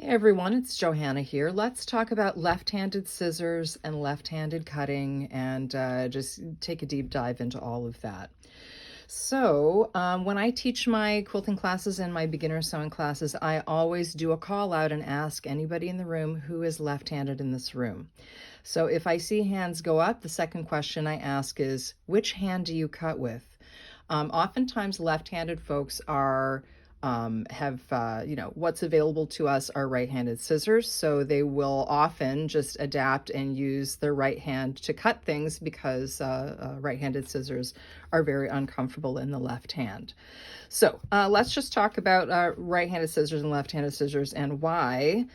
Hey everyone, it's Johanna here. Let's talk about left-handed scissors and left-handed cutting and just take a deep dive into all of that. When I teach my quilting classes and my beginner sewing classes, I always do a call out and ask anybody in the room who is left-handed in this room. So if I see hands go up, the second question I ask is, which hand do you cut with? Oftentimes left-handed folks are what's available to us are right-handed scissors, so they will often just adapt and use their right hand to cut things because right-handed scissors are very uncomfortable in the left hand. Let's just talk about right-handed scissors and left-handed scissors and why,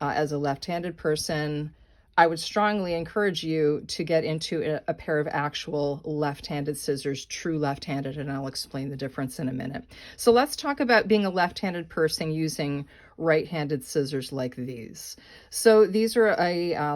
as a left-handed person, I would strongly encourage you to get into a pair of actual left-handed scissors, true left-handed, and I'll explain the difference in a minute. So let's talk about being a left-handed person using right-handed scissors like these. So these are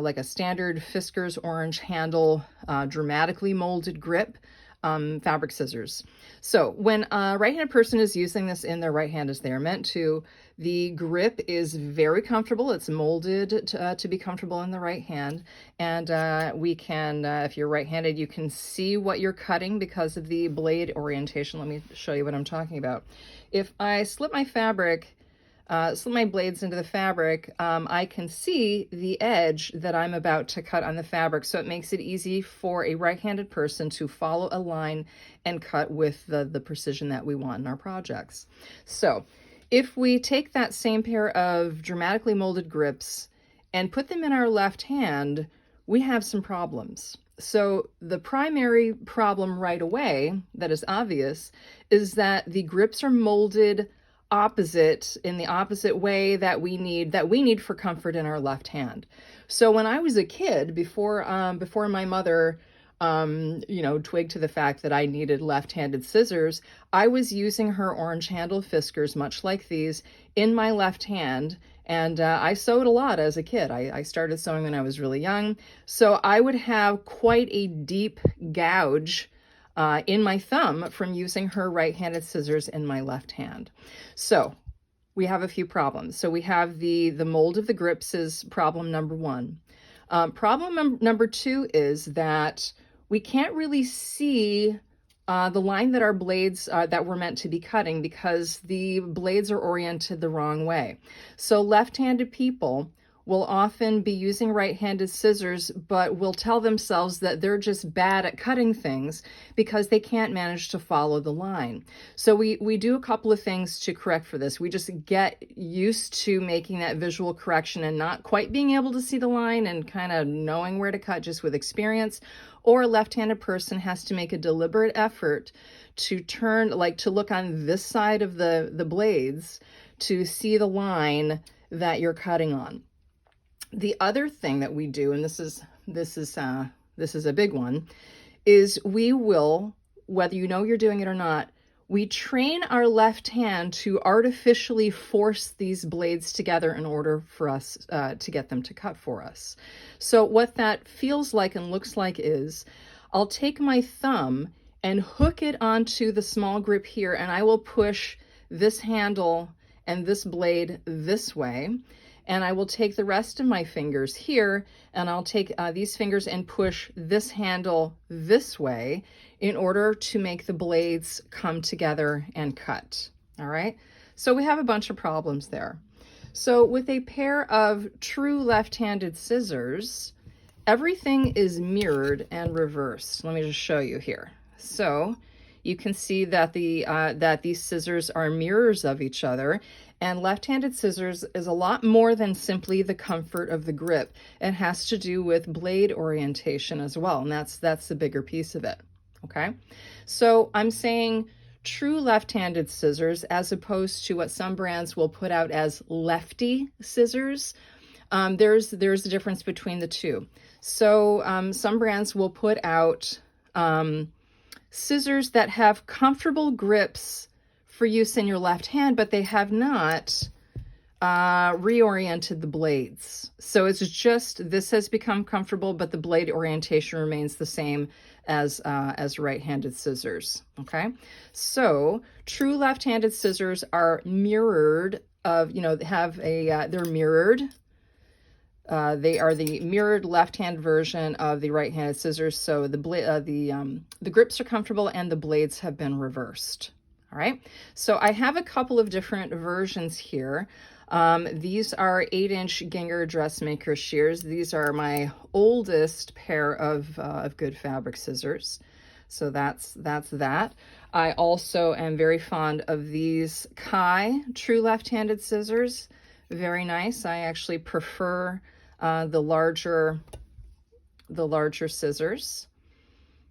like a standard Fiskars orange handle, dramatically molded grip. Fabric scissors. So when a right-handed person is using this in their right hand as they are meant to, the grip is very comfortable. It's molded to be comfortable in the right hand. And if you're right-handed, you can see what you're cutting because of the blade orientation. Let me show you what I'm talking about. If I slip my blades into the fabric, I can see the edge that I'm about to cut on the fabric, so it makes it easy for a right-handed person to follow a line and cut with the precision that we want in our projects. So if we take that same pair of dramatically molded grips and put them in our left hand, we have some problems. So the primary problem right away that is obvious is that the grips are molded in the opposite way that we need for comfort in our left hand. So when I was a kid, before my mother twigged to the fact that I needed left-handed scissors, I was using her orange handle Fiskars, much like these, in my left hand. And I sewed a lot as a kid. I started sewing when I was really young. So I would have quite a deep gouge in my thumb from using her right-handed scissors in my left hand. So we have a few problems. So we have the mold of the grips is problem number one. Problem number two is that we can't really see the line that our blades that we're meant to be cutting because the blades are oriented the wrong way. So left-handed people will often be using right-handed scissors, but will tell themselves that they're just bad at cutting things because they can't manage to follow the line. So we do a couple of things to correct for this. We just get used to making that visual correction and not quite being able to see the line and kind of knowing where to cut just with experience. Or a left-handed person has to make a deliberate effort to to look on this side of the blades to see the line that you're cutting on. The other thing that we do, and this is a big one, is we will, whether you know you're doing it or not, we train our left hand to artificially force these blades together in order for us to get them to cut for us. So what that feels like and looks like is I'll take my thumb and hook it onto the small grip here, and I will push this handle and this blade this way. And I will take the rest of my fingers here, and I'll take these fingers and push this handle this way in order to make the blades come together and cut. All right, so we have a bunch of problems there. So with a pair of true left-handed scissors, everything is mirrored and reversed. Let me just show you here. So you can see that that these scissors are mirrors of each other, and left-handed scissors is a lot more than simply the comfort of the grip. It has to do with blade orientation as well, and that's the bigger piece of it. Okay, so I'm saying true left-handed scissors as opposed to what some brands will put out as lefty scissors. There's a difference between the two. So some brands will put out scissors that have comfortable grips for use in your left hand, but they have not reoriented the blades. So it's just, this has become comfortable, but the blade orientation remains the same as right-handed scissors, okay? So true left-handed scissors are mirrored of, you know, have a, they're mirrored. They are the mirrored left-hand version of the right-handed scissors. So the grips are comfortable and the blades have been reversed. All right. So I have a couple of different versions here. These are 8-inch Ginger dressmaker shears. These are my oldest pair of good fabric scissors. So that's that. I also am very fond of these Kai true left-handed scissors. Very nice. I actually prefer the larger scissors.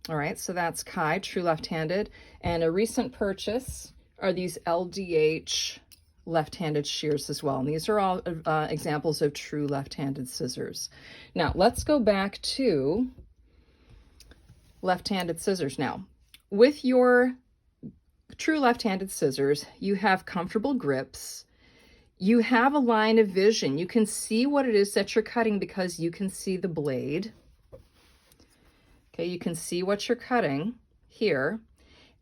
All right, so that's Kai true left-handed. And a recent purchase are these LDH left-handed shears as well. And these are all examples of true left-handed scissors. Now, let's go back to left-handed scissors now. With your true left-handed scissors, you have comfortable grips. You have a line of vision. You can see what it is that you're cutting because you can see the blade. Okay, you can see what you're cutting here.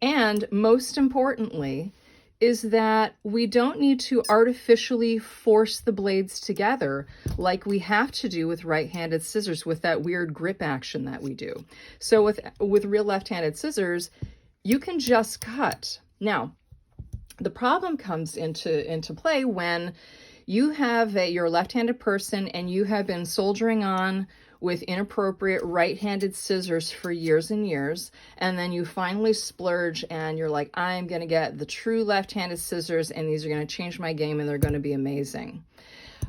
And most importantly is that we don't need to artificially force the blades together like we have to do with right-handed scissors with that weird grip action that we do. So with real left-handed scissors, you can just cut. Now, the problem comes into play when you have you're a left-handed person and you have been soldiering on with inappropriate right-handed scissors for years and years, and then you finally splurge and you're like, I'm gonna get the true left-handed scissors and these are gonna change my game and they're gonna be amazing.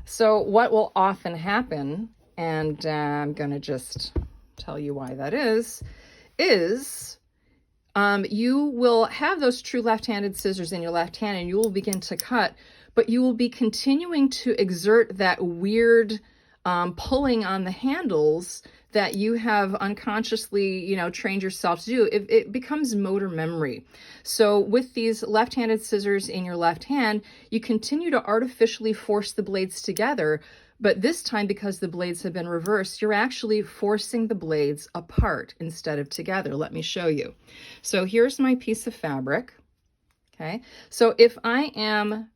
So what will often happen, and I'm gonna just tell you why that is you will have those true left-handed scissors in your left hand and you will begin to cut, but you will be continuing to exert that weird pulling on the handles that you have unconsciously, you know, trained yourself to do. It becomes motor memory. So with these left-handed scissors in your left hand, you continue to artificially force the blades together, but this time, because the blades have been reversed, you're actually forcing the blades apart instead of together. Let me show you. So here's my piece of fabric. Okay, so if I am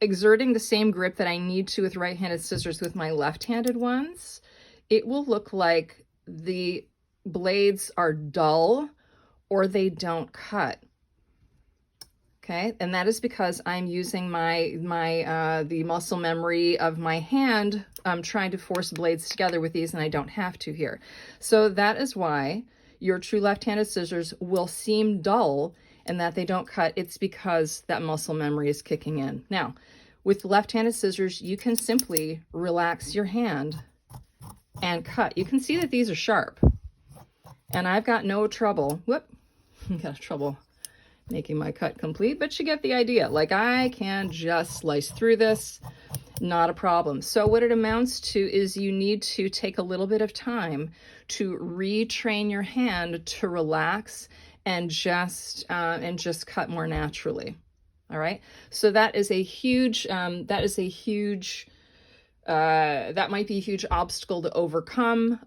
exerting the same grip that I need to with right-handed scissors with my left-handed ones, it will look like the blades are dull or they don't cut. Okay, and that is because I'm using the muscle memory of my hand. I'm trying to force blades together with these and I don't have to here. So that is why your true left-handed scissors will seem dull and that they don't cut. It's because that muscle memory is kicking in. Now, with left-handed scissors, you can simply relax your hand and cut. You can see that these are sharp. And I've got no trouble, trouble making my cut complete, but you get the idea. Like, I can just slice through this, not a problem. So what it amounts to is you need to take a little bit of time to retrain your hand to relax and just cut more naturally. All right. So that is a huge, that might be a huge obstacle to overcome.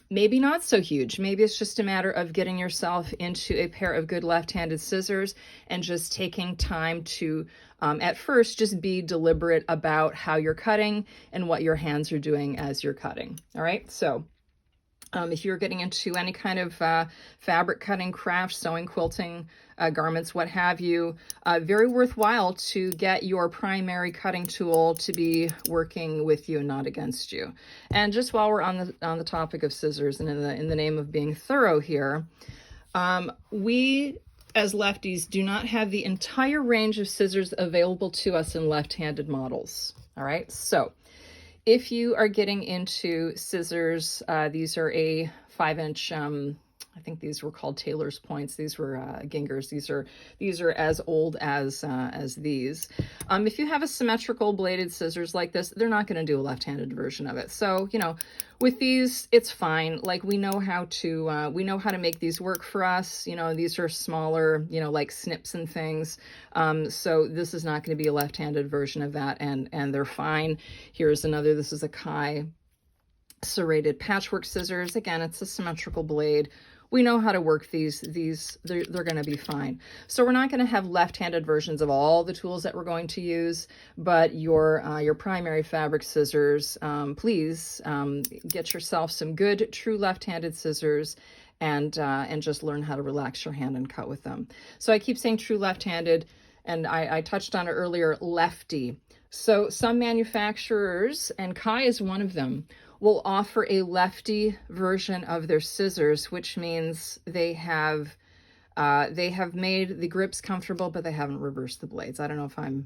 Maybe not so huge. Maybe it's just a matter of getting yourself into a pair of good left-handed scissors and just taking time to, at first, just be deliberate about how you're cutting and what your hands are doing as you're cutting. All right. So if you're getting into any kind of fabric cutting, craft, sewing, quilting, garments, what have you, very worthwhile to get your primary cutting tool to be working with you and not against you. And just while we're on the topic of scissors and in the name of being thorough here, we as lefties do not have the entire range of scissors available to us in left-handed models. All right, so if you are getting into scissors, these are a 5-inch, I think these were called tailor's points. These were Gingers. These are as old as these. If you have a symmetrical bladed scissors like this, they're not going to do a left-handed version of it. So, you know, with these, it's fine. Like, we know how to make these work for us. You know, these are smaller, you know, like snips and things. So this is not going to be a left-handed version of that, and they're fine. Here's another. This is a Kai serrated patchwork scissors. Again, it's a symmetrical blade. we know how to work these. They're going to be fine. So we're not going to have left-handed versions of all the tools that we're going to use, but your primary fabric scissors, please get yourself some good true left-handed scissors, and just learn how to relax your hand and cut with them. So I keep saying true left-handed, and I touched on it earlier, lefty. So some manufacturers, and Kai is one of them, will offer a lefty version of their scissors, which means they have made the grips comfortable, but they haven't reversed the blades. I don't know if I've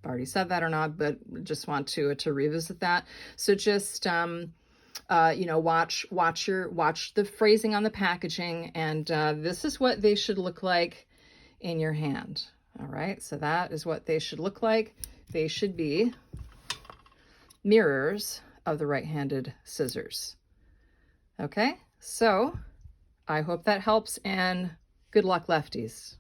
already said that or not, but just want to revisit that. So just you know, watch the phrasing on the packaging, and this is what they should look like in your hand. All right, so that is what they should look like. They should be mirrors of the right-handed scissors. Okay, so I hope that helps, and good luck, lefties.